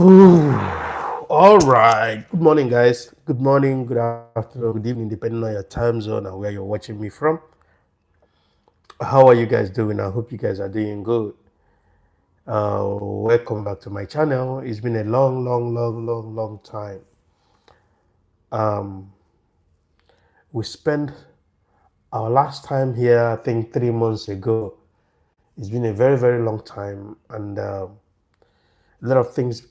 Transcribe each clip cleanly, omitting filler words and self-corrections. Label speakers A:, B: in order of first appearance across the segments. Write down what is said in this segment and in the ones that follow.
A: Ooh, all right. Good morning, guys. Good morning, good afternoon, good evening, depending on your time zone and where you're watching me from. How are you guys doing? I hope you guys are doing good. Welcome back to my channel. It's been a long time. Um, we spent our last time here, I think, 3 months ago. It's been a very long time, and a lot of things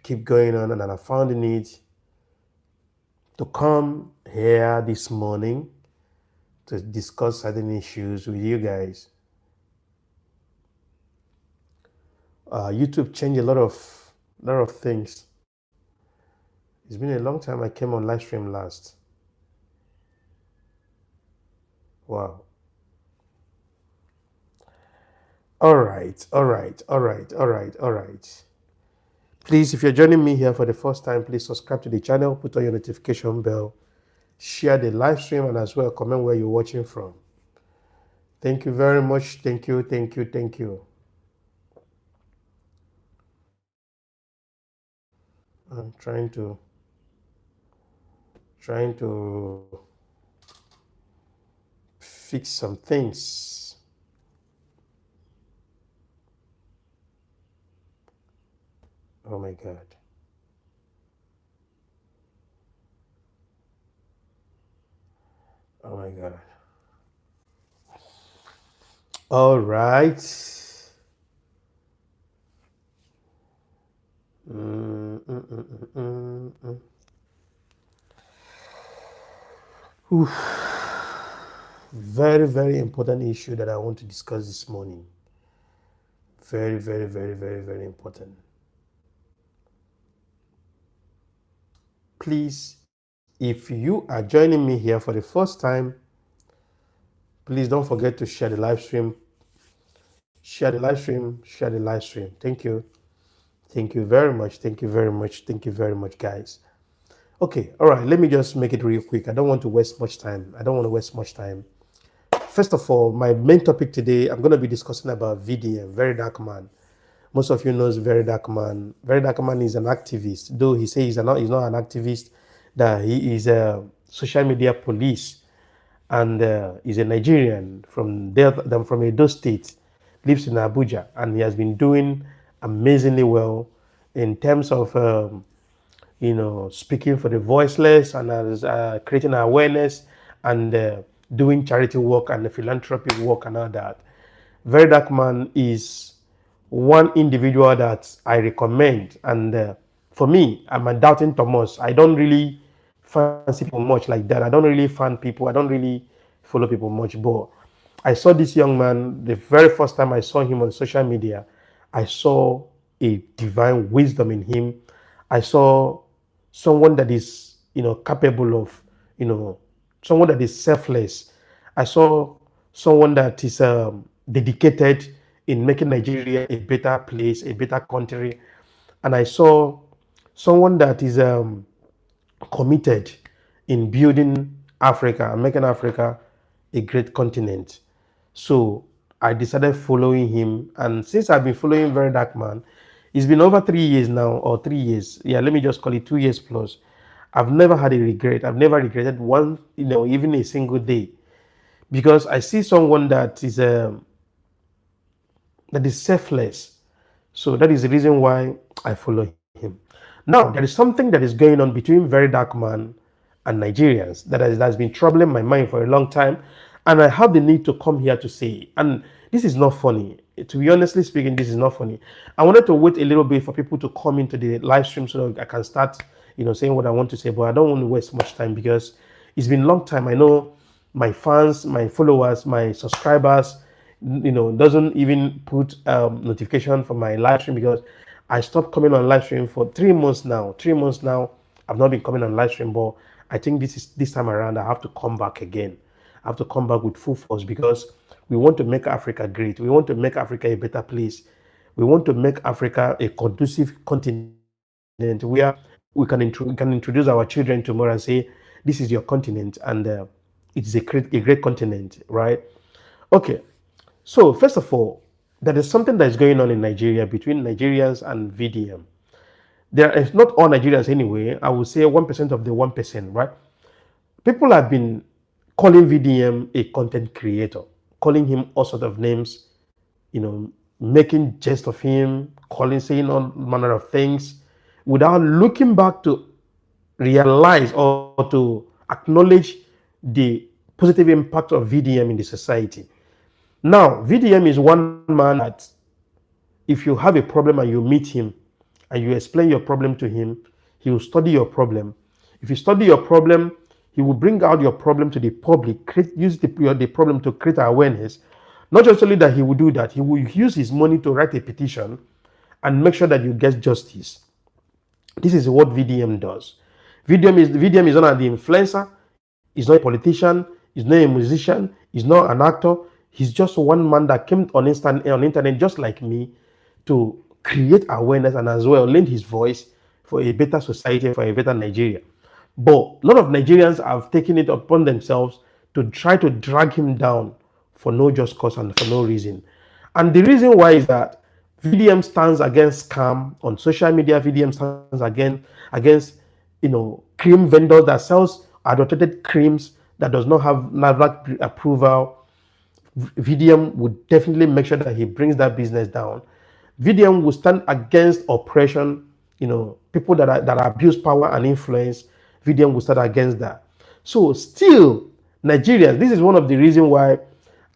A: keep going on, and I found the need to come here this morning to discuss certain issues with you guys. YouTube changed a lot of things. It's been a long time I came on live stream last. Wow. All right. Please, if you're joining me here for the first time, please subscribe to the channel, put on your notification bell, share the live stream, and as well comment where you're watching from. Thank you very much. Thank you. I'm trying to fix some things. Oh my God. Oh my God. All right. Very important issue that I want to discuss this morning. Very important. Please, if you are joining me here for the first time, please don't forget to share the live stream. Share the live stream. Thank you. Thank you very much. Thank you very much, guys. Okay, all right, let me just make it real quick. I don't want to waste much time. First of all, my main topic today, I'm going to be discussing about VDM, Verydarkman. Most of you knows Verydarkman. Verydarkman is an activist, though he says he's not an activist, that he is a social media police, and he's a Nigerian from Edo State, lives in Abuja, and he has been doing amazingly well in terms of speaking for the voiceless, and as creating awareness, and doing charity work and the philanthropic work and all that. Verydarkman is one individual that I recommend, and for me, I'm a doubting Thomas. I don't really fancy people much like that. I don't really fan people. I don't really follow people much. But I saw this young man the very first time I saw him on social media. I saw a divine wisdom in him. I saw someone that is, capable of, someone that is selfless. I saw someone that is dedicated in making Nigeria a better place, a better country. And I saw someone that is committed in building Africa and making Africa a great continent. So I decided following him. And since I've been following Verydarkman, it's been over 3 years now, or 3 years. Yeah, let me just call it 2 years plus. I've never had a regret. I've never regretted one, even a single day. Because I see someone that is selfless. So that is the reason why I follow him. Now, there is something that is going on between Verydarkman and Nigerians that's been troubling my mind for a long time. And I have the need to come here to say, and this is not funny. To be honestly speaking, this is not funny. I wanted to wait a little bit for people to come into the live stream so that I can start, saying what I want to say, but I don't want to waste much time because it's been a long time. I know my fans, my followers, my subscribers, doesn't even put notification for my live stream because I stopped coming on live stream for 3 months now. 3 months now, I've not been coming on live stream, but I think this time around I have to come back again. I have to come back with full force because we want to make Africa great. We want to make Africa a better place. We want to make Africa a conducive continent where we can introduce our children tomorrow and say, this is your continent, and it's a great continent, right? Okay. So first of all, there is something that is going on in Nigeria between Nigerians and VDM. there is not all Nigerians anyway. I would say 1% of the 1%, right? People have been calling VDM a content creator, calling him all sorts of names, making jest of him, saying all manner of things, without looking back to realize or to acknowledge the positive impact of VDM in the society. Now, VDM is one man that if you have a problem and you meet him and you explain your problem to him, he will study your problem. If you study your problem, he will bring out your problem to the public, use the problem to create awareness. Not just only that he will do that, he will use his money to write a petition and make sure that you get justice. This is what VDM does. VDM is not an influencer, he's not a politician, he's not a musician, he's not an actor. He's just one man that came on internet just like me to create awareness and as well lend his voice for a better society, for a better Nigeria. But a lot of Nigerians have taken it upon themselves to try to drag him down for no just cause and for no reason. And the reason why is that VDM stands against scam on social media. VDM stands against cream vendors that sells adulterated creams that does not have NAFDAC approval. VDM would definitely make sure that he brings that business down. VDM will stand against oppression, people that abuse power and influence. VDM will stand against that. So still, Nigerians, this is one of the reasons why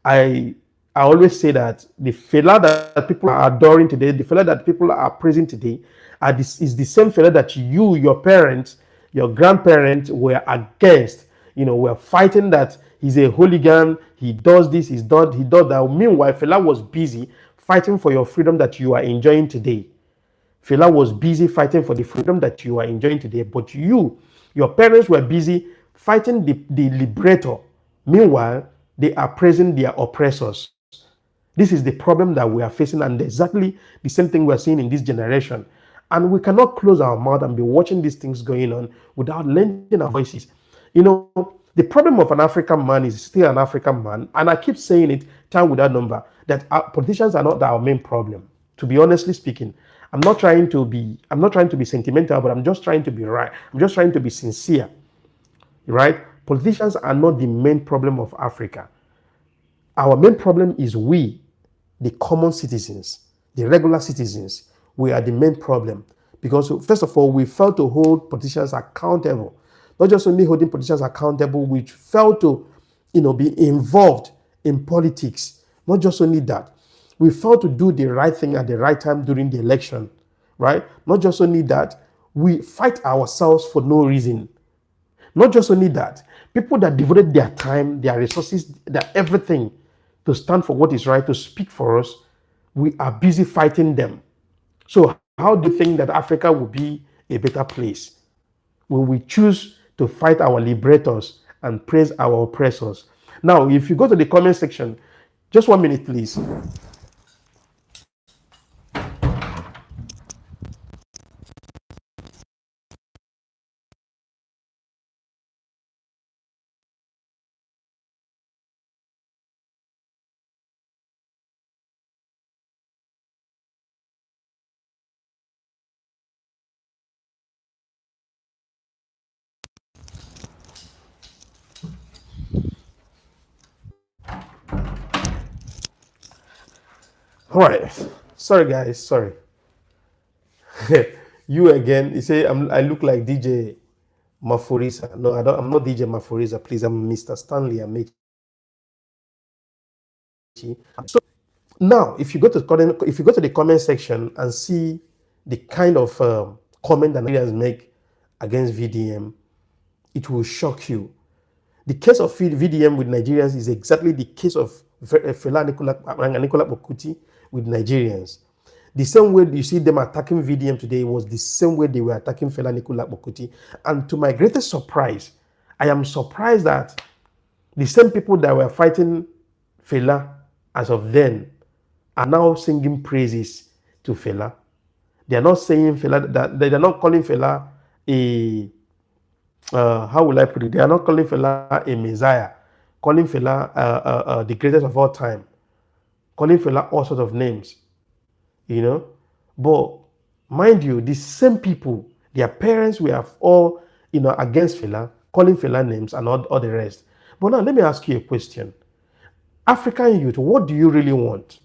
A: I always say that the Fela that people are adoring today, the Fela that people are praising today, is the same Fela that you, your parents, your grandparents were against. Were fighting that he's a hooligan, he does this, he does that. Meanwhile, Fela was busy fighting for your freedom that you are enjoying today. Fela was busy fighting for the freedom that you are enjoying today. But your parents were busy fighting the liberator. Meanwhile, they are praising their oppressors. This is the problem that we are facing, and exactly the same thing we're seeing in this generation. And we cannot close our mouth and be watching these things going on without lending our voices. The problem of an African man is still an African man, and I keep saying it time without number, that our politicians are not our main problem. To be honestly speaking, I'm not trying to be sentimental, but I'm just trying to be right. I'm just trying to be sincere, right? Politicians are not the main problem of Africa. Our main problem is we, the common citizens, the regular citizens. We are the main problem because, first of all, we fail to hold politicians accountable. Not just only holding politicians accountable, we fail to, be involved in politics. Not just only that, we fail to do the right thing at the right time during the election, right? Not just only that, we fight ourselves for no reason. Not just only that, people that devoted their time, their resources, their everything to stand for what is right, to speak for us, we are busy fighting them. So how do you think that Africa will be a better place when we choose to fight our liberators and praise our oppressors? Now, if you go to the comment section, just 1 minute, please. All right. Sorry, guys. Sorry. You again. You say I look like DJ Maforisa. No, I don't. I'm not DJ Maforisa. Please, I'm Mr. Stanley Amechi. So now, if you go to the comment section and see the kind of comment that Nigerians make against VDM, it will shock you. The case of VDM with Nigerians is exactly the case of Fela Nicola Kuti with Nigerians. The same way you see them attacking VDM today was the same way they were attacking Fela Nicola Kuti. And to my greatest surprise, I am surprised that the same people that were fighting Fela as of then are now singing praises to Fela. They are not saying Fela, that they are not calling Fela a how will I put it? They are not calling Fela a messiah, calling Fela the greatest of all time, calling Fela all sorts of names, But Mind you, the same people, their parents were all, against Fela, calling Fela names and all the rest. But now let me ask you a question. African youth, what do you really want?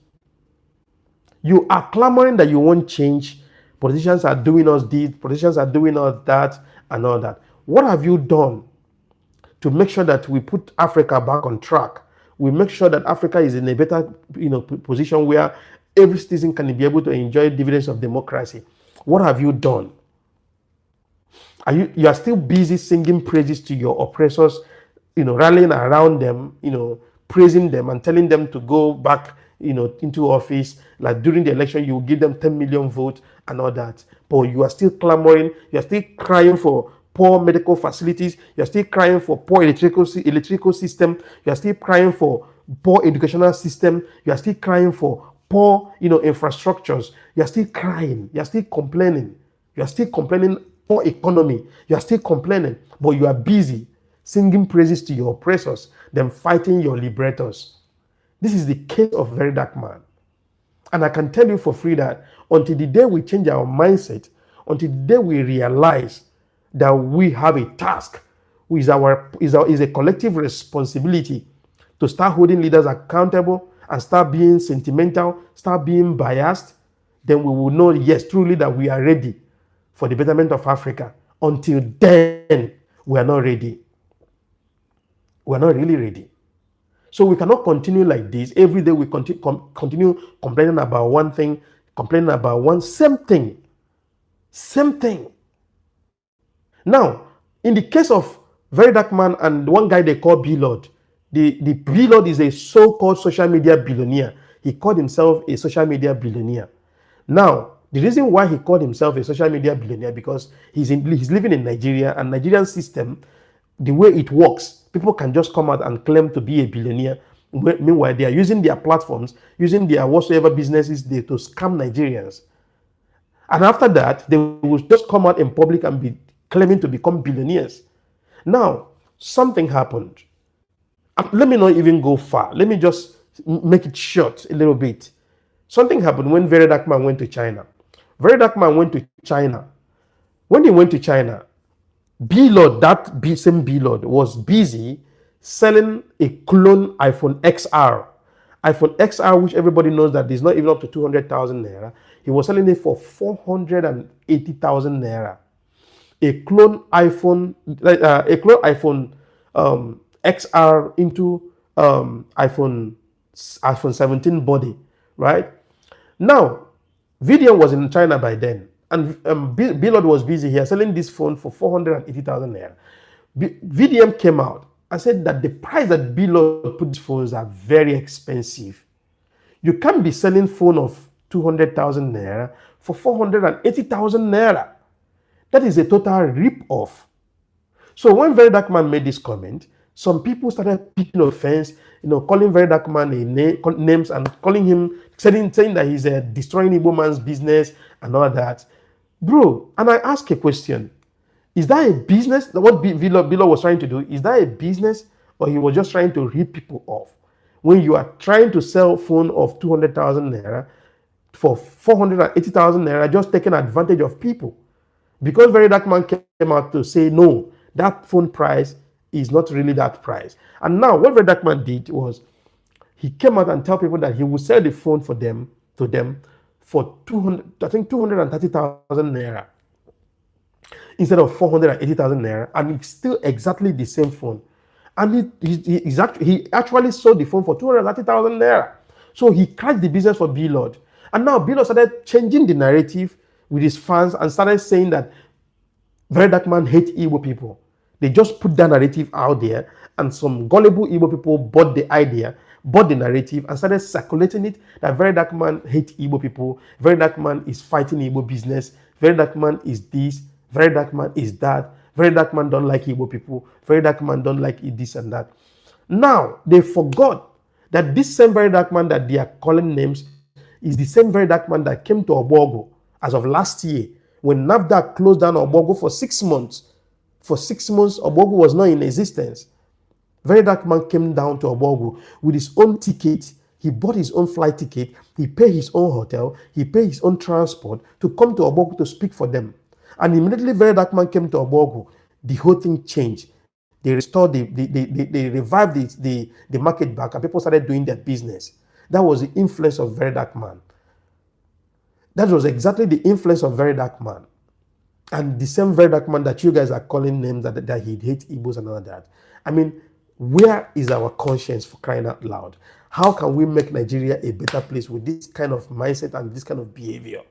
A: You are clamoring that you want change. Politicians are doing us this, politicians are doing us that, and all that. What have you done to make sure that we put Africa back on track? We make sure that Africa is in a better, position where every citizen can be able to enjoy dividends of democracy. What have you done? You are still busy singing praises to your oppressors, rallying around them, praising them and telling them to go back, into office. Like during the election, you will give them 10 million votes and all that. But you are still clamoring, you are still crying for poor medical facilities, you are still crying for poor electrical system, you are still crying for poor educational system, you are still crying for poor, infrastructures. You are still crying, you are still complaining, poor economy, you are still complaining, but you are busy singing praises to your oppressors, then fighting your liberators. This is the case of Verydarkman. And I can tell you for free that until the day we change our mindset, until the day we realize that we have a task, is a collective responsibility to start holding leaders accountable and start being sentimental, start being biased, then we will know, yes, truly, that we are ready for the betterment of Africa. Until then, we are not ready. We are not really ready. So we cannot continue like this. Every day we continue complaining about one thing, complaining about one same thing. Same thing. Now, in the case of Verydarkman and one guy they call B-Lord, the B-Lord is a so-called social media billionaire. He called himself a social media billionaire. Now, the reason why he called himself a social media billionaire because he's living in Nigeria, and Nigerian system, the way it works, people can just come out and claim to be a billionaire. Meanwhile, they are using their platforms, using their whatsoever businesses to scam Nigerians. And after that, they will just come out in public and be claiming to become billionaires. Now, something happened. Let me not even go far. Let me just make it short a little bit. Something happened when Verydarkman went to China. Verydarkman went to China. When he went to China, B-Lord, same B-Lord, was busy selling a clone iPhone XR. iPhone XR, which everybody knows that is not even up to 200,000 naira. He was selling it for 480,000 naira. A clone iPhone XR into iPhone 17 body, right? Now, VDM was in China by then, and B-Lord was busy here selling this phone for 480,000 naira. VDM came out and said that the price that B-Lord put these phones are very expensive. You can't be selling phone of 200,000 naira for 480,000 naira. That is a total rip-off. So when Verydarkman made this comment, some people started picking offense, calling Verydarkman names and calling him, saying that he's destroying Igbo man's business and all that. Bro, and I ask a question. Is that a business? What Bilo was trying to do, is that a business, or he was just trying to rip people off? When you are trying to sell a phone of 200,000 naira for 480,000 naira, just taking advantage of people. Because Verydarkman came out to say, no, that phone price is not really that price. And now what Verydarkman did was, he came out and tell people that he would sell the phone to them for 230,000 naira instead of 480,000 naira, and it's still exactly the same phone. And he actually sold the phone for 230,000 naira. So he crashed the business for B-Lord. And now B-Lord started changing the narrative with his fans and started saying that Verydarkman hates Igbo people. They just put that narrative out there, and some gullible Igbo people bought the idea, bought the narrative, and started circulating it that Verydarkman hates Igbo people, Verydarkman is fighting Igbo business, Verydarkman is this, Verydarkman is that, Verydarkman don't like Igbo people, Verydarkman don't like this and that. Now, they forgot that this same Verydarkman that they are calling names is the same Verydarkman that came to Obogo as of last year, when NAFDAC closed down Obogo for 6 months. For 6 months, Obogo was not in existence. Verydarkman came down to Obogo with his own ticket He bought his own flight ticket, he paid his own hotel, he paid his own transport to come to Obogu to speak for them. And immediately Verydarkman came to Obogu, the whole thing changed. They restored, they revived the market back, and people started doing their business. That was the influence of Verydarkman. That was exactly the influence of Verydarkman. And the same Verydarkman that you guys are calling names that he hates Igbos and all that. I mean, where is our conscience, for crying out loud? How can we make Nigeria a better place with this kind of mindset and this kind of behavior?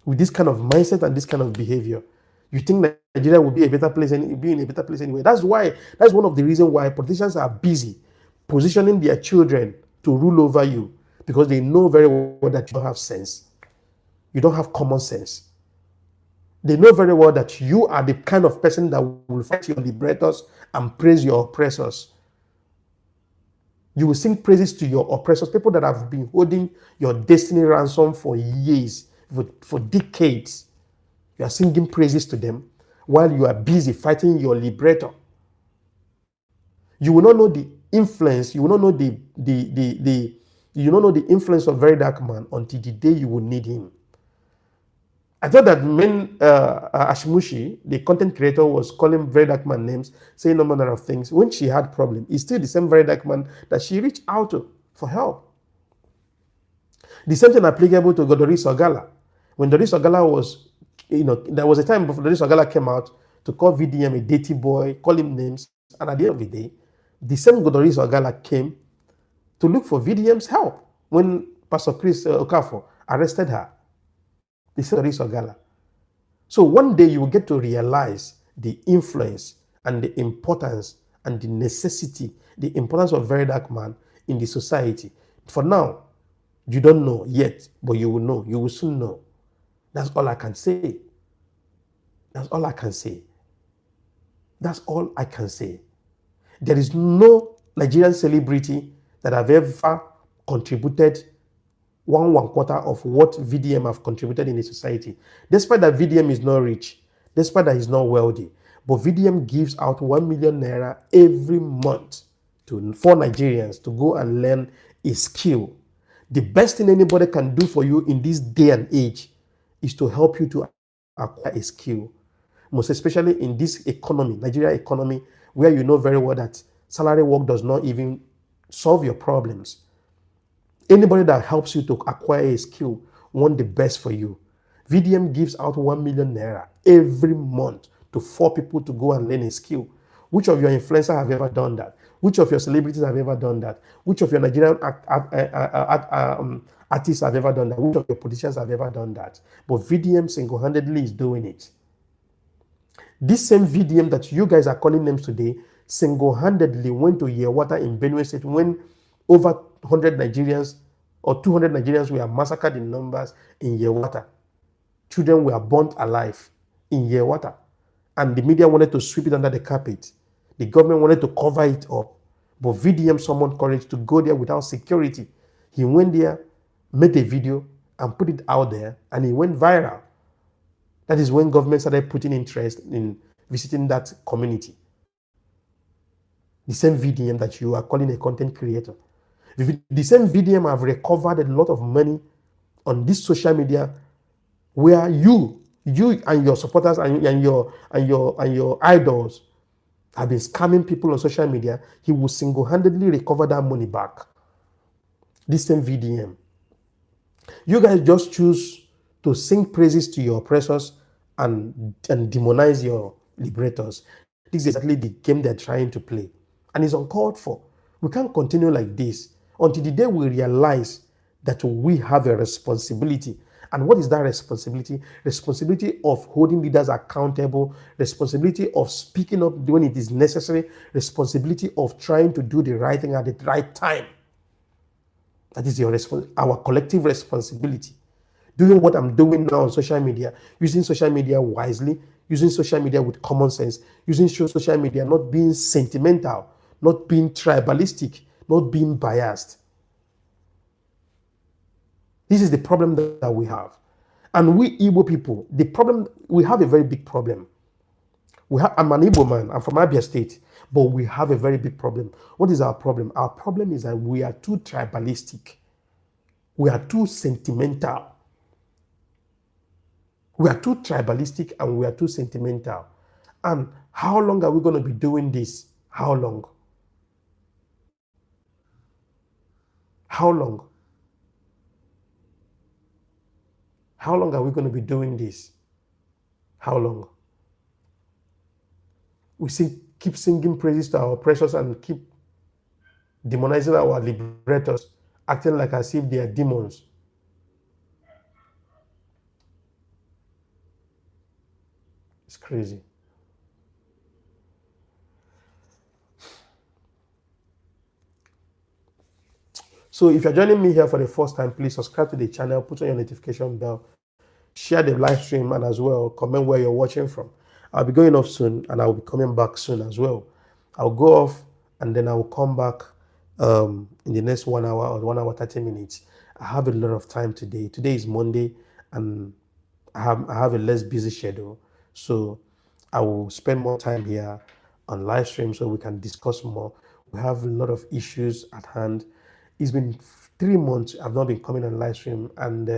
A: With this kind of mindset and this kind of behavior, you think Nigeria will be a better place and be in a better place anyway? That's one of the reasons why politicians are busy positioning their children to rule over you, because they know very well that you don't have sense. You don't have common sense. They know very well that you are the kind of person that will fight your liberators and praise your oppressors. You will sing praises to your oppressors, people that have been holding your destiny ransom for years, for decades. You are singing praises to them while you are busy fighting your liberator. You will not know the influence, you will not know you don't know the influence of Verydarkman until the day you will need him. I thought that when Ashmushi, the content creator, was calling Verydarkman names, saying no manner of things, when she had problem, it's still the same Verydarkman that she reached out to for help. The same thing applicable to Doris Ogala. When Doris Ogala was, there was a time before Doris Ogala came out to call VDM a dirty boy, call him names, and at the end of the day, the same Doris Ogala came to look for VDM's help when Pastor Chris Okafor arrested her. The same Doris Ogala. So one day you will get to realize the influence and the importance and the necessity, the importance of Verydarkman in the society. For now, you don't know yet, but you will know. You will soon know. That's all I can say. That's all I can say. That's all I can say. There is no Nigerian celebrity that have ever contributed one quarter of what VDM have contributed in the society. Despite that VDM is not rich, despite that he's not wealthy, but VDM gives out 1 million naira every month for Nigerians to go and learn a skill. The best thing anybody can do for you in this day and age is to help you to acquire a skill. Most especially in this economy, Nigeria economy, where you know very well that salary work does not even solve your problems. Anybody that helps you to acquire a skill want the best for you. VDM gives out 1 million naira every month to 4 people to go and learn a skill. Which of your influencers have ever done that? Which of your celebrities have ever done that? Which of your Nigerian artists have ever done that? Which of your politicians have ever done that? But VDM single-handedly is doing it. This same VDM that you guys are calling names today single-handedly went to Yewata in Benue State when over 100 Nigerians or 200 Nigerians were massacred in numbers in Yewata. Children were burnt alive in Yewata. And the media wanted to sweep it under the carpet. The government wanted to cover it up. But VDM summoned courage to go there without security. He went there, made a video, and put it out there, and it went viral. That is when government started putting interest in visiting that community. The same VDM that you are calling a content creator. The same VDM have recovered a lot of money on this social media where you and your supporters and your idols have been scamming people on social media. He will single-handedly recover that money back. This same VDM. You guys just choose to sing praises to your oppressors and demonize your liberators. This is exactly the game they're trying to play. And it's uncalled for. We can't continue like this until the day we realize that we have a responsibility. And what is that responsibility? Responsibility of holding leaders accountable, responsibility of speaking up when it is necessary, responsibility of trying to do the right thing at the right time. That is our collective responsibility. Doing what I'm doing now on social media, using social media wisely, using social media with common sense, using social media not being sentimental, not being tribalistic, not being biased. This is the problem that we have. And we Igbo people, we have a very big problem. I'm an Igbo man. I'm from Abia State, but we have a very big problem. What is our problem? Our problem is that we are too tribalistic. We are too sentimental. We are too tribalistic and we are too sentimental. And how long are we going to be doing this? How long? How long? How long are we going to be doing this? How long? We keep singing praises to our oppressors and keep demonizing our liberators, acting like as if they are demons. It's crazy. So if you're joining me here for the first time, please subscribe to the channel, put on your notification bell, share the live stream, and as well, comment where you're watching from. I'll be going off soon, and I'll be coming back soon as well. I'll go off, and then I'll come back in the next 1 hour or 1 hour, 30 minutes. I have a lot of time today. Today is Monday, and I have a less busy schedule. So I will spend more time here on live stream so we can discuss more. We have a lot of issues at hand. It's been 3 months I've not been coming on live stream, and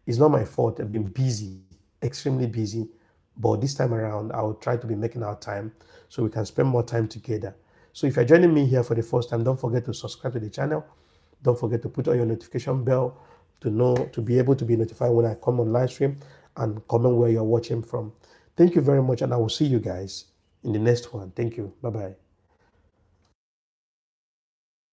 A: it's not my fault. I've been busy, extremely busy. But this time around, I will try to be making our time so we can spend more time together. So if you're joining me here for the first time, don't forget to subscribe to the channel. Don't forget to put on your notification bell to be able to be notified when I come on live stream, and comment where you're watching from. Thank you very much, and I will see you guys in the next one. Thank you. Bye-bye.